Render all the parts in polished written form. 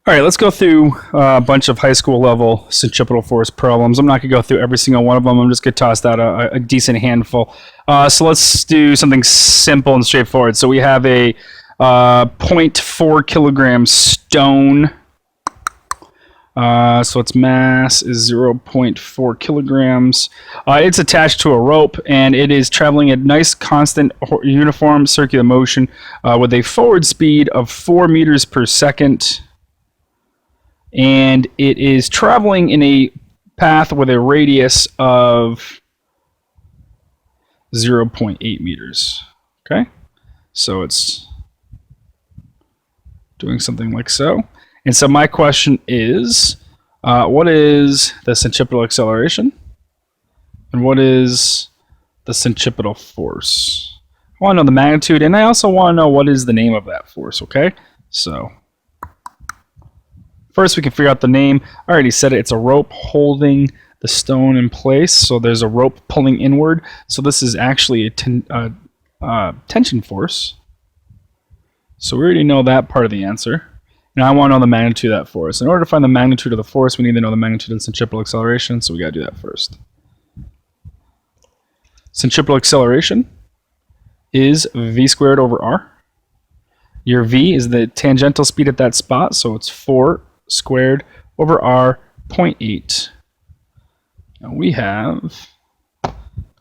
All right, let's go through a bunch of high school level centripetal force problems. I'm not going to go through every single one of them. I'm just going to toss out a decent handful. So let's do something simple and straightforward. So we have a 0.4 kilogram stone. So its mass is 0.4 kilograms. It's attached to a rope, and it is traveling at nice, constant, uniform circular motion with a forward speed of 4 meters per second. And it is traveling in a path with a radius of 0.8 meters. Okay? So it's doing something like so. And so my question is, what is the centripetal acceleration? And what is the centripetal force? I want to know the magnitude, and I also want to know what is the name of that force, okay? So first, we can figure out the name. I already said it. It's a rope holding the stone in place. So there's a rope pulling inward. So this is actually a tension force. So we already know that part of the answer. Now I want to know the magnitude of that force. In order to find the magnitude of the force, we need to know the magnitude of the centripetal acceleration. So we got to do that first. Centripetal acceleration is v squared over r. Your v is the tangential speed at that spot. So it's 4 squared over r 0.8. Now we have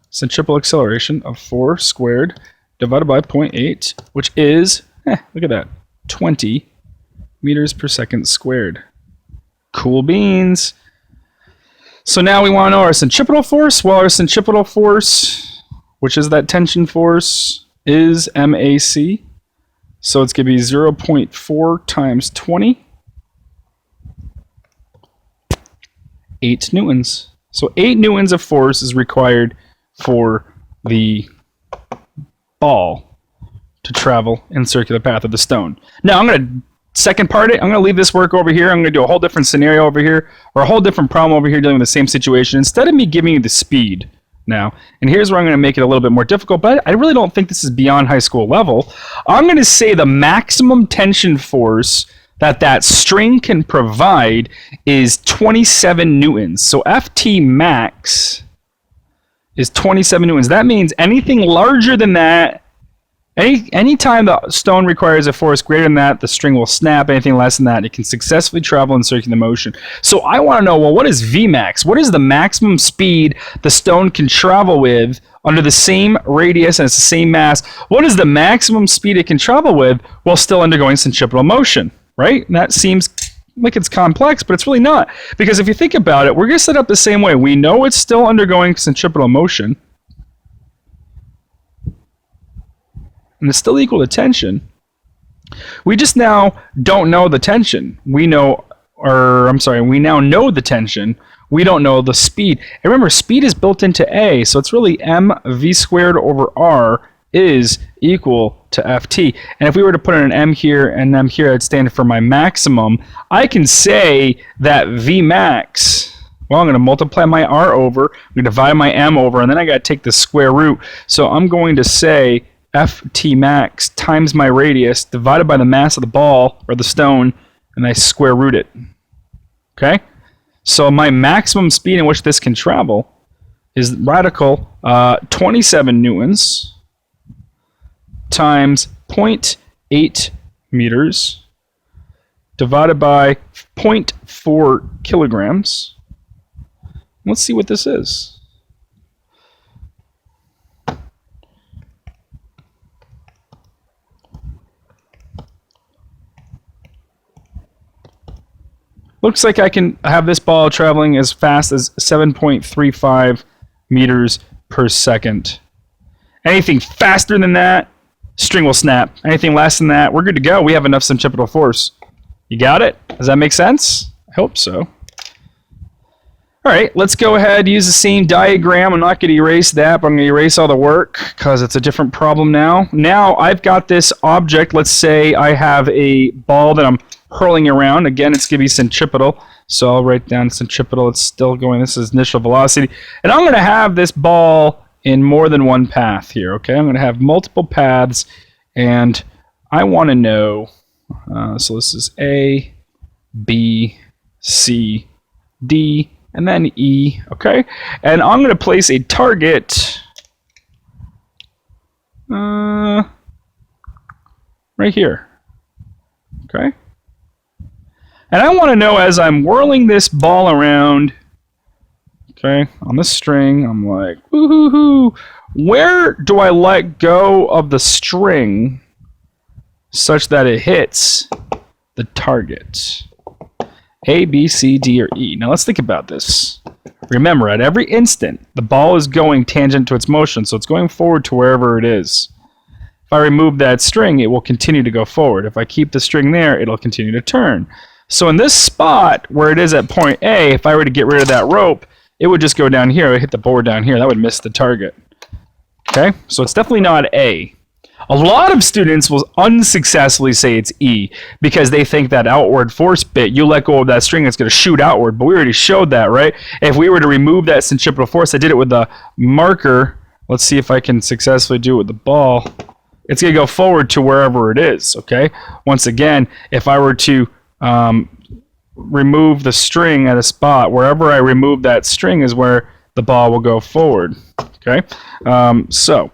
centripetal acceleration of 4 squared divided by 0.8, which is, look at that, 20 meters per second squared. Cool beans. So now we want to know our centripetal force. Well, our centripetal force, which is that tension force, is MAC. So it's going to be 0.4 times 20. 8 newtons. So 8 newtons of force is required for the ball to travel in circular path of the stone. Now I'm going to second part it. I'm going to leave this work over here. I'm going to do a whole different scenario over here, or a whole different problem over here dealing with the same situation. Instead of me giving you the speed now, and here's where I'm going to make it a little bit more difficult, but I really don't think this is beyond high school level. I'm going to say the maximum tension force that string can provide is 27 newtons. So Ft max is 27 newtons. That means anything larger than that, any time the stone requires a force greater than that, the string will snap. Anything less than that, it can successfully travel in circular motion. So I want to know, well, what is Vmax? What is the maximum speed the stone can travel with under the same radius and it's the same mass? What is the maximum speed it can travel with while still undergoing centripetal motion? Right? And that seems like it's complex, but it's really not. Because if you think about it, we're going to set up the same way. We know it's still undergoing centripetal motion. And it's still equal to tension. We just now don't know the tension. We now know the tension. We don't know the speed. And remember, speed is built into A, so it's really mv squared over r is equal to Ft. And if we were to put in an m here and m here, I'd stand for my maximum. I can say that Vmax, well, I'm going to multiply my r over, I'm going to divide my m over, and then I got to take the square root. So I'm going to say Ft max times my radius divided by the mass of the ball or the stone, and I square root it. Okay? So my maximum speed in which this can travel is radical 27 newtons times 0.8 meters divided by 0.4 kilograms. Let's see what this is. Looks like I can have this ball traveling as fast as 7.35 meters per second. Anything faster than that, string will snap. Anything less than that, we're good to go. We have enough centripetal force. You got it? Does that make sense? I hope so. All right, let's go ahead, use the same diagram. I'm not going to erase that, but I'm going to erase all the work because it's a different problem now. Now I've got this object. Let's say I have a ball that I'm hurling around. Again, it's going to be centripetal. So I'll write down centripetal. It's still going. This is initial velocity. And I'm going to have this ball in more than one path here. Okay, I'm going to have multiple paths. And I want to know, so this is A, B, C, D, and then E, okay? And I'm going to place a target right here, okay? And I want to know, as I'm whirling this ball around, okay, on the string, I'm like, woo-hoo-hoo, where do I let go of the string such that it hits the target? A, B, C, D, or E. Now let's think about this. Remember, at every instant, the ball is going tangent to its motion, so it's going forward to wherever it is. If I remove that string, it will continue to go forward. If I keep the string there, it'll continue to turn. So in this spot, where it is at point A, if I were to get rid of that rope, it would just go down here. It would hit the board down here. That would miss the target. Okay? So it's definitely not A. A lot of students will unsuccessfully say it's E because they think that outward force bit, you let go of that string, it's going to shoot outward. But we already showed that, right? If we were to remove that centripetal force, I did it with the marker. Let's see if I can successfully do it with the ball. It's going to go forward to wherever it is, okay? Once again, if I were to remove the string at a spot, wherever I remove that string is where the ball will go forward, okay? So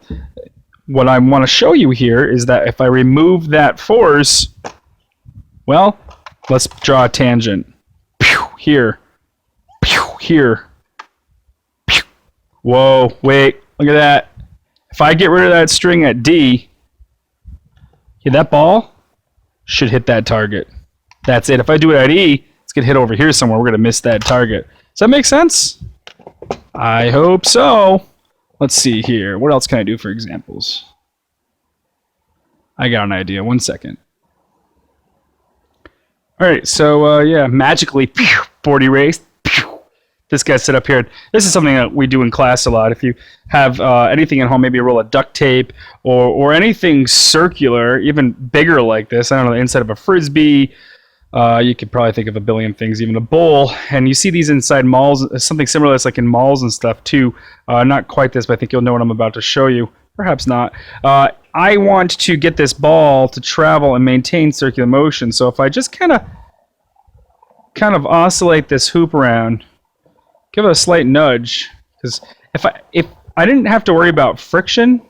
what I want to show you here is that if I remove that force, well, let's draw a tangent. Pew, here. Pew, here. Pew. Whoa, wait, look at that. If I get rid of that string at D, yeah, that ball should hit that target. That's it. If I do it at E, it's going to hit over here somewhere. We're going to miss that target. Does that make sense? I hope so. Let's see here. What else can I do for examples? I got an idea. 1 second. All right. So, yeah, magically, board erased. This guy's set up here. This is something that we do in class a lot. If you have anything at home, maybe a roll of duct tape or anything circular, even bigger like this, I don't know, the inside of a Frisbee, you could probably think of a billion things, even a bowl. And you see these inside malls, something similar that's like in malls and stuff too. Not quite this, but I think you'll know what I'm about to show you. Perhaps not. I want to get this ball to travel and maintain circular motion. So if I just kind of oscillate this hoop around, give it a slight nudge, because if I didn't have to worry about friction,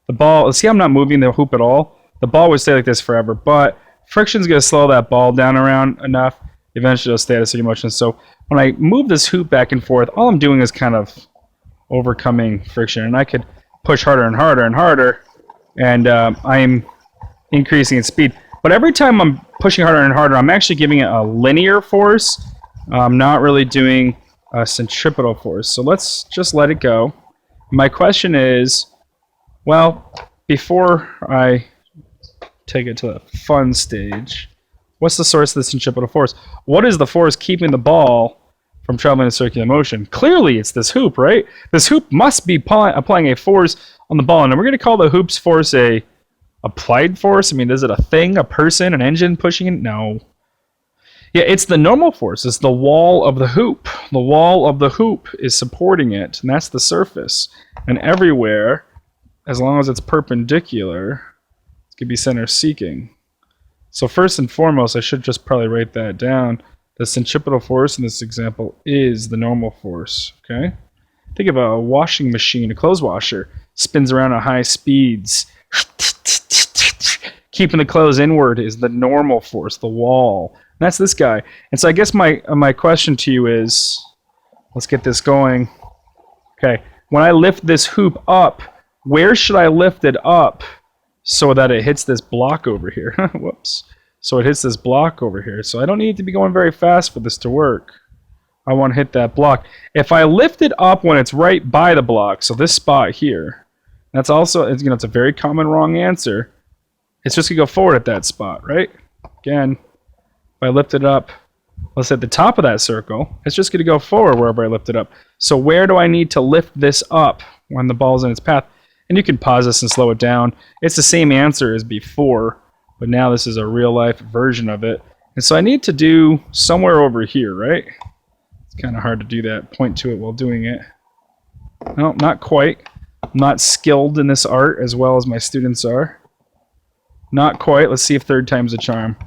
the ball, see, I'm not moving the hoop at all. The ball would stay like this forever, but friction's going to slow that ball down around enough. Eventually it'll stay at a circular motion. So when I move this hoop back and forth, all I'm doing is kind of overcoming friction. And I could push harder and harder and harder, and I'm increasing its speed. But every time I'm pushing harder and harder, I'm actually giving it a linear force. I'm not really doing a centripetal force. So let's just let it go. My question is, well, before I take it to the fun stage, what's the source of the centripetal force? What is the force keeping the ball from traveling in circular motion? Clearly, it's this hoop, right? This hoop must be applying a force on the ball. And we're going to call the hoop's force a applied force. I mean, is it a thing, a person, an engine pushing it? No. Yeah, it's the normal force. It's the wall of the hoop. The wall of the hoop is supporting it, and that's the surface. And everywhere, as long as it's perpendicular, it could be center seeking. So first and foremost, I should just probably write that down. The centripetal force in this example is the normal force, okay? Think of a washing machine, a clothes washer, spins around at high speeds. Keeping the clothes inward is the normal force, the wall. And that's this guy. And so I guess my question to you is, let's get this going. Okay, when I lift this hoop up, where should I lift it up so that it hits this block over here? Whoops. So it hits this block over here. So I don't need to be going very fast for this to work. I want to hit that block. If I lift it up when it's right by the block, so this spot here, that's also, it's a very common wrong answer. It's just going to go forward at that spot, right? Again, if I lift it up, let's say at the top of that circle, it's just going to go forward wherever I lift it up. So where do I need to lift this up when the ball's in its path? And you can pause this and slow it down. It's the same answer as before, but now this is a real-life version of it. And so I need to do somewhere over here, right? It's kind of hard to do that, point to it while doing it. No, not quite. I'm not skilled in this art as well as my students are. Not quite. Let's see if third time's a charm.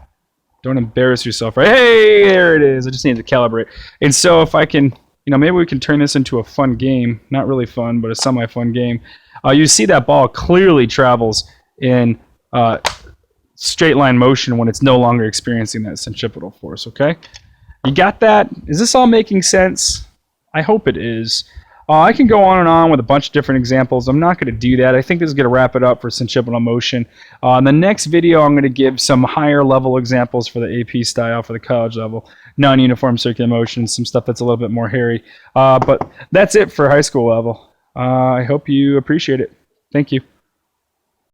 Don't embarrass yourself. Right? Hey, there it is. I just need to calibrate. And so if I can, maybe we can turn this into a fun game. Not really fun, but a semi-fun game. You see that ball clearly travels in straight line motion when it's no longer experiencing that centripetal force, okay? You got that? Is this all making sense? I hope it is. I can go on and on with a bunch of different examples. I'm not going to do that. I think this is going to wrap it up for centripetal motion. In the next video, I'm going to give some higher level examples for the AP style, for the college level, non-uniform circular motion, some stuff that's a little bit more hairy. But that's it for high school level. I hope you appreciate it. Thank you.